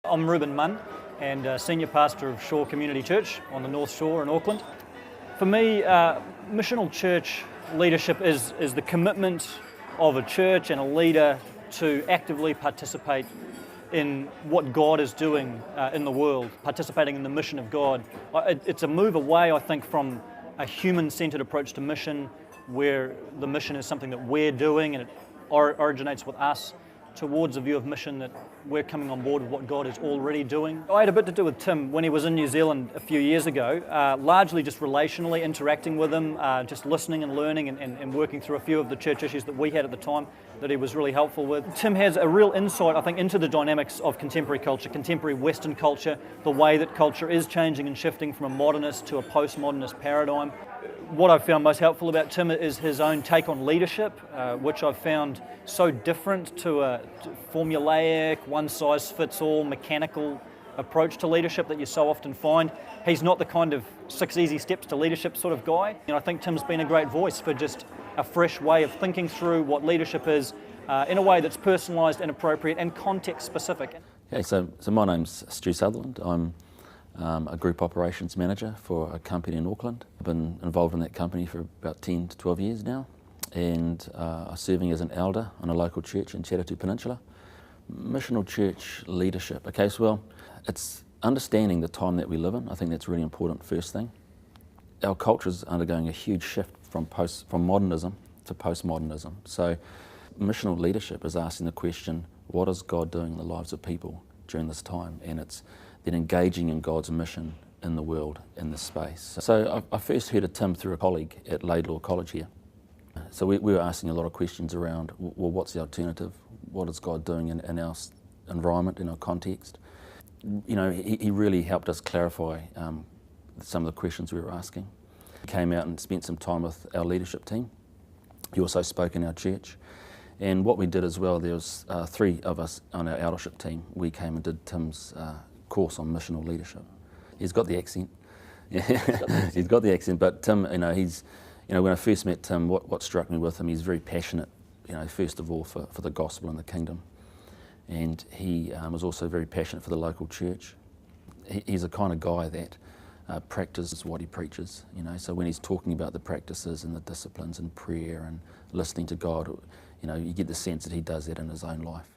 I'm Reuben Munn and Senior Pastor of Shore Community Church on the North Shore in Auckland. For me, missional church leadership is the commitment of a church and a leader to actively participate in what God is doing in the world, participating in the mission of God. It's a move away, I think, from a human-centered approach to mission, where the mission is something that we're doing and it originates with us, towards a view of mission that we're coming on board with what God is already doing. I had a bit to do with Tim when he was in New Zealand a few years ago, largely just relationally interacting with him, just listening and learning and working through a few of the church issues that we had at the time that he was really helpful with. Tim has a real insight, I think, into the dynamics of contemporary culture, contemporary Western culture, the way that culture is changing and shifting from a modernist to a postmodernist paradigm. What I've found most helpful about Tim is his own take on leadership, which I've found so different to a formulaic, one-size-fits-all, mechanical approach to leadership that you so often find. He's not the kind of 6 easy steps to leadership sort of guy. I think Tim's been a great voice for just a fresh way of thinking through what leadership is in a way that's personalised and appropriate and context-specific. Okay, so my name's Stu Sutherland. I'm a group operations manager for a company in Auckland. I've been involved in that company for about 10 to 12 years now, and I'm serving as an elder on a local church in Chatatu Peninsula. Missional church leadership. Okay, so well, it's understanding the time that we live in. I think that's a really important first thing. Our culture is undergoing a huge shift from modernism to postmodernism. So missional leadership is asking the question, what is God doing in the lives of people during this time? And it's then engaging in God's mission in the world, in this space. So I first heard of Tim through a colleague at Laidlaw College here. So we were asking a lot of questions around, well, what's the alternative? What is God doing in our environment, in our context? He really helped us clarify some of the questions we were asking. He came out and spent some time with our leadership team. He also spoke in our church. And what we did as well, there was 3 of us on our eldership team. We came and did Tim's course on missional leadership. He's got the accent. He's got the accent, but Tim, when I first met Tim, what struck me with him, he's very passionate, first of all for the gospel and the kingdom. And he was also very passionate for the local church. He's the kind of guy that practices what he preaches, so when he's talking about the practices and the disciplines and prayer and listening to God, you get the sense that he does that in his own life.